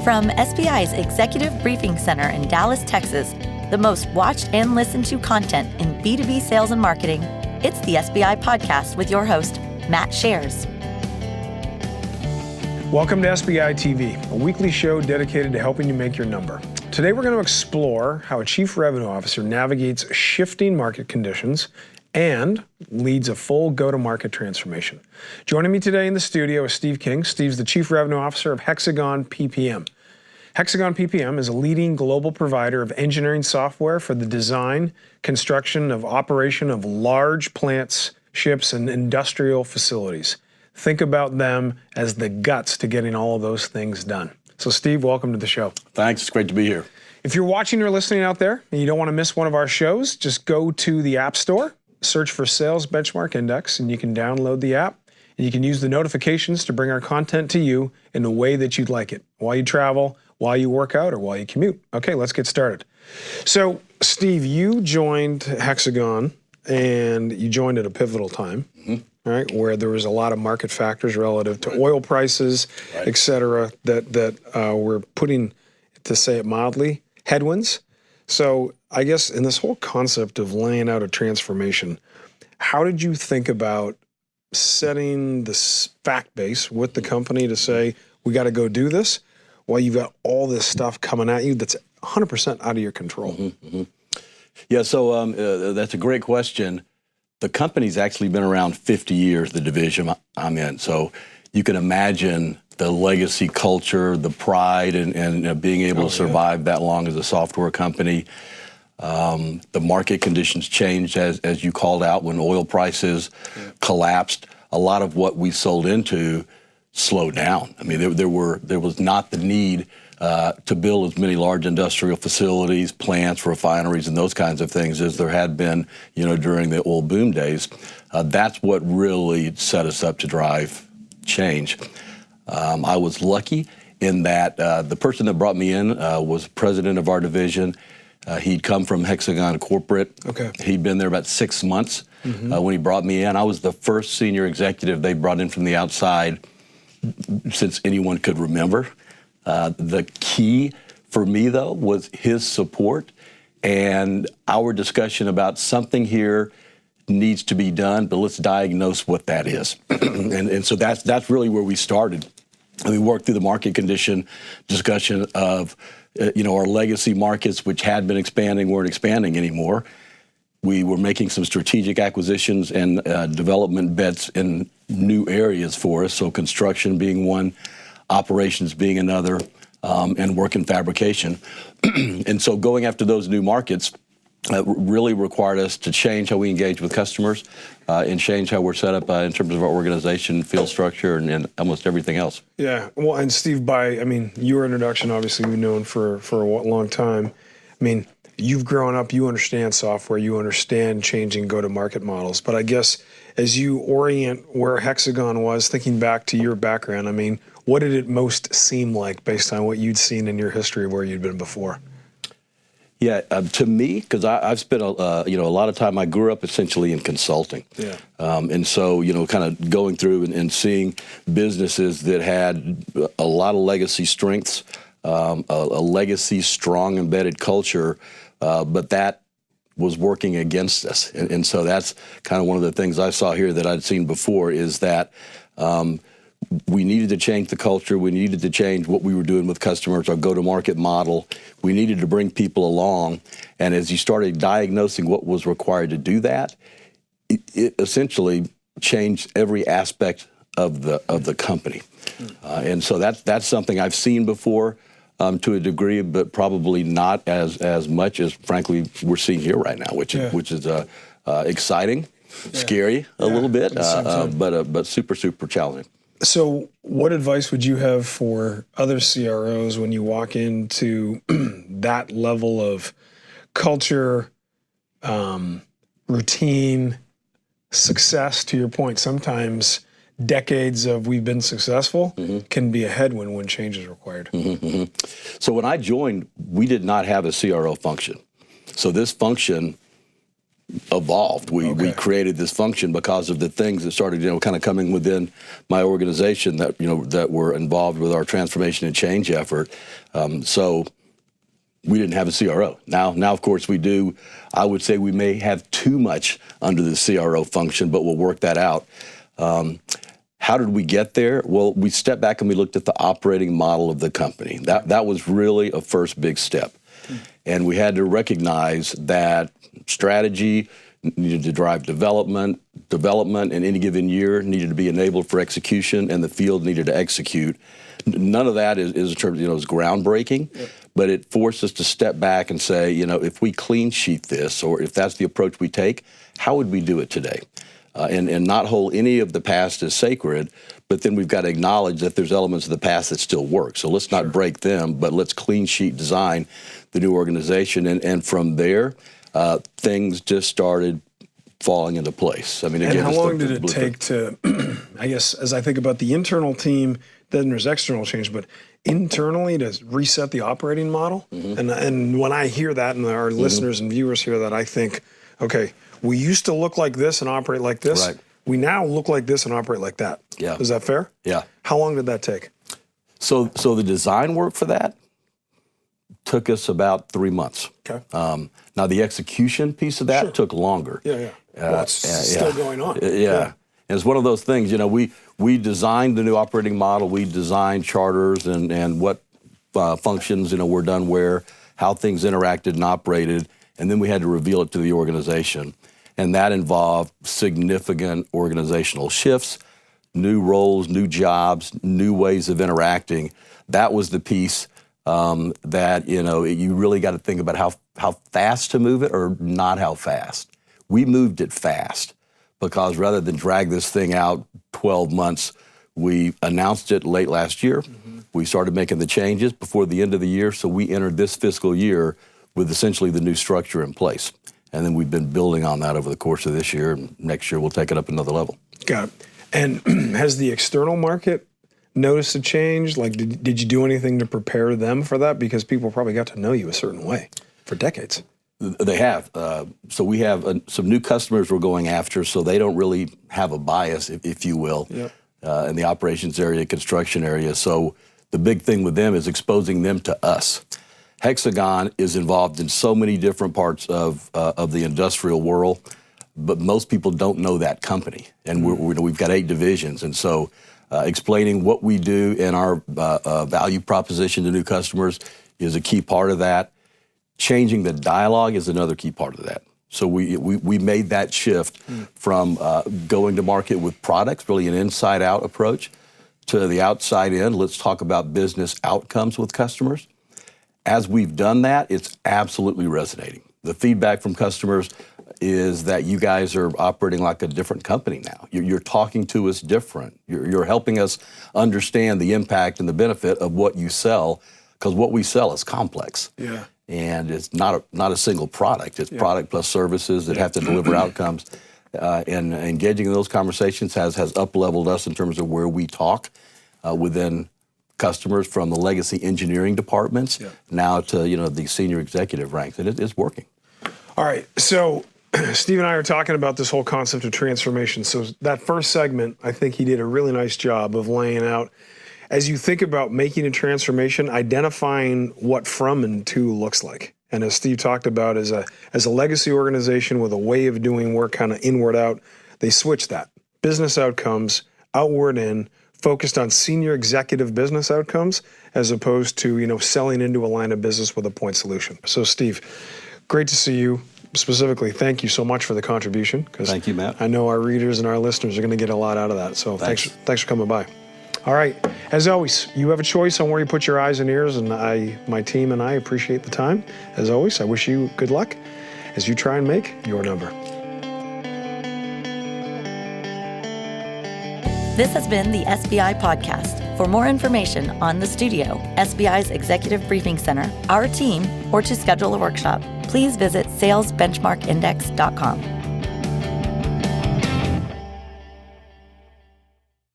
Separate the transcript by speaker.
Speaker 1: From SBI's Executive Briefing Center in Dallas, Texas, the most watched and listened to content in B2B sales and marketing, it's the SBI Podcast with your host, Matt Shares.
Speaker 2: Welcome to SBI TV, a weekly show dedicated to helping you make your number. Today we're going to explore how a Chief Revenue Officer navigates shifting market conditions and leads a full go-to-market transformation. Joining me today in the studio is Steve King. Steve's the Chief Revenue Officer of Hexagon PPM. Hexagon PPM is a leading global provider of engineering software for the design, construction, of operation of large plants, ships, and industrial facilities. Think about them as the guts to getting all of those things done. So Steve, welcome to the show.
Speaker 3: Thanks, it's great to be here.
Speaker 2: If you're watching or listening out there and you don't want to miss one of our shows, just go to the App Store, search for Sales Benchmark Index, and you can download the app. And you can use the notifications to bring our content to you in a way that you'd like it, while you travel, while you work out, or while you commute. Okay, let's get started. So, Steve, you joined Hexagon, and you joined at a pivotal time, right, where there was a lot of market factors relative to oil prices, et cetera, that were putting, to say it mildly, headwinds. So I guess in this whole concept of laying out a transformation, how did you think about setting this fact base with the company to say, we got to go do this, while you've got all this stuff coming at you that's 100% out of your control?
Speaker 3: Yeah, so that's a great question. The company's actually been around 50 years, the division I'm in. So you can imagine the legacy culture, the pride, and being able to survive that long as a software company. The market conditions changed, as you called out, when oil prices collapsed. A lot of what we sold into slowed down. I mean, there was not the need to build as many large industrial facilities, plants, refineries, and those kinds of things as there had been, during the oil boom days. That's what really set us up to drive change. I was lucky in that the person that brought me in was president of our division. He'd come from Hexagon Corporate. Okay. He'd been there about 6 months when he brought me in. I was the first senior executive they brought in from the outside since anyone could remember. The key for me, though, was his support and our discussion about something here needs to be done, but let's diagnose what that is. and so that's really where we started. And we worked through the market condition discussion of our legacy markets, which had been expanding, weren't expanding anymore. We were making some strategic acquisitions and development bets in new areas for us, so construction being one, operations being another, and work in fabrication. And so going after those new markets really required us to change how we engage with customers and change how we're set up in terms of our organization, field structure, and almost everything else. Yeah,
Speaker 2: well, and Steve, your introduction, obviously we've known for a long time. I mean, you've grown up, you understand software, you understand changing go-to-market models. But I guess as you orient where Hexagon was, thinking back to your background, I mean, what did it most seem like based on what you'd seen in your history of where you'd been before?
Speaker 3: Yeah, to me, because I've spent a lot of time. I grew up essentially in consulting, and so kind of going through and seeing businesses that had a lot of legacy strengths, a legacy strong embedded culture, but that was working against us, and so that's kind of one of the things I saw here that I'd seen before is that. We needed to change the culture. We needed to change what we were doing with customers, our go-to-market model. We needed to bring people along. And as you started diagnosing what was required to do that, it essentially changed every aspect of the company. And so that's something I've seen before to a degree, but probably not as much as, frankly, we're seeing here right now, which is exciting, scary a little bit, but super, super challenging.
Speaker 2: So what advice would you have for other CROs when you walk into that level of culture, routine, success? To your point, sometimes decades of we've been successful can be a headwind when change is required.
Speaker 3: So when I joined, we did not have a CRO function. So this function evolved. We created this function because of the things that started, kind of coming within my organization that, that were involved with our transformation and change effort. So we didn't have a CRO. Now, of course, we do. I would say we may have too much under the CRO function, but we'll work that out. How did we get there? Well, we stepped back and we looked at the operating model of the company. That was really a first big step. And we had to recognize that strategy needed to drive development in any given year needed to be enabled for execution, and the field needed to execute. None of that is in terms, is groundbreaking, but it forced us to step back and say, if we clean sheet this, or if that's the approach we take, how would we do it today? And not hold any of the past as sacred, but then we've got to acknowledge that there's elements of the past that still work. So let's not break them, but let's clean sheet design the new organization. And from there, things just started falling into place. I mean, again,
Speaker 2: and how long did it take to, I guess, as I think about the internal team, then there's external change, but internally to reset the operating model? And when I hear that, and our listeners and viewers hear that, I think, okay, we used to look like this and operate like this. Right. We now look like this and operate like that. Yeah. Is that fair?
Speaker 3: Yeah.
Speaker 2: How long did that take?
Speaker 3: So the design work for that took us about 3 months.
Speaker 2: Okay.
Speaker 3: Now the execution piece of that took longer.
Speaker 2: Yeah. Well, it's still going on.
Speaker 3: Yeah. And it's one of those things, we designed the new operating model, we designed charters and what functions, were done where, how things interacted and operated, and then we had to reveal it to the organization. And that involved significant organizational shifts, new roles, new jobs, new ways of interacting. That was the piece that, you really got to think about how fast to move it or not how fast. We moved it fast because rather than drag this thing out 12 months, we announced it late last year. We started making the changes before the end of the year. So we entered this fiscal year with essentially the new structure in place. And then we've been building on that over the course of this year. And next year, we'll take it up another level.
Speaker 2: Got it. And has the external market noticed a change? Like, did you do anything to prepare them for that? Because people probably got to know you a certain way for decades.
Speaker 3: They have. So we have some new customers we're going after, so they don't really have a bias, if you will, in the operations area, construction area. So the big thing with them is exposing them to us. Hexagon is involved in so many different parts of the industrial world, but most people don't know that company. And we've got 8 divisions. And so explaining what we do in our value proposition to new customers is a key part of that. Changing the dialogue is another key part of that. So we made that shift from going to market with products, really an inside-out approach, to the outside in. Let's talk about business outcomes with customers. As we've done that, it's absolutely resonating. The feedback from customers is that you guys are operating like a different company now. You're talking to us different. You're helping us understand the impact and the benefit of what you sell, because what we sell is complex.
Speaker 2: Yeah.
Speaker 3: And it's not a single product. It's product plus services that have to deliver outcomes. And engaging in those conversations has up-leveled us in terms of where we talk within customers, from the legacy engineering departments now to the senior executive ranks, and it's working.
Speaker 2: All right, so Steve and I are talking about this whole concept of transformation. So that first segment, I think he did a really nice job of laying out, as you think about making a transformation, identifying what from and to looks like. And as Steve talked about, as a legacy organization with a way of doing work kind of inward out, they switched that. Business outcomes, outward in, focused on senior executive business outcomes, as opposed to, selling into a line of business with a point solution. So Steve, great to see you. Specifically, thank you so much for the contribution.
Speaker 3: Thank you, Matt.
Speaker 2: I know our readers and our listeners are going to get a lot out of that. So thanks for coming by. All right, as always, you have a choice on where you put your eyes and ears, and my team and I appreciate the time. As always, I wish you good luck as you try and make your number.
Speaker 1: This has been the SBI Podcast. For more information on the studio, SBI's Executive Briefing Center, our team, or to schedule a workshop, please visit salesbenchmarkindex.com.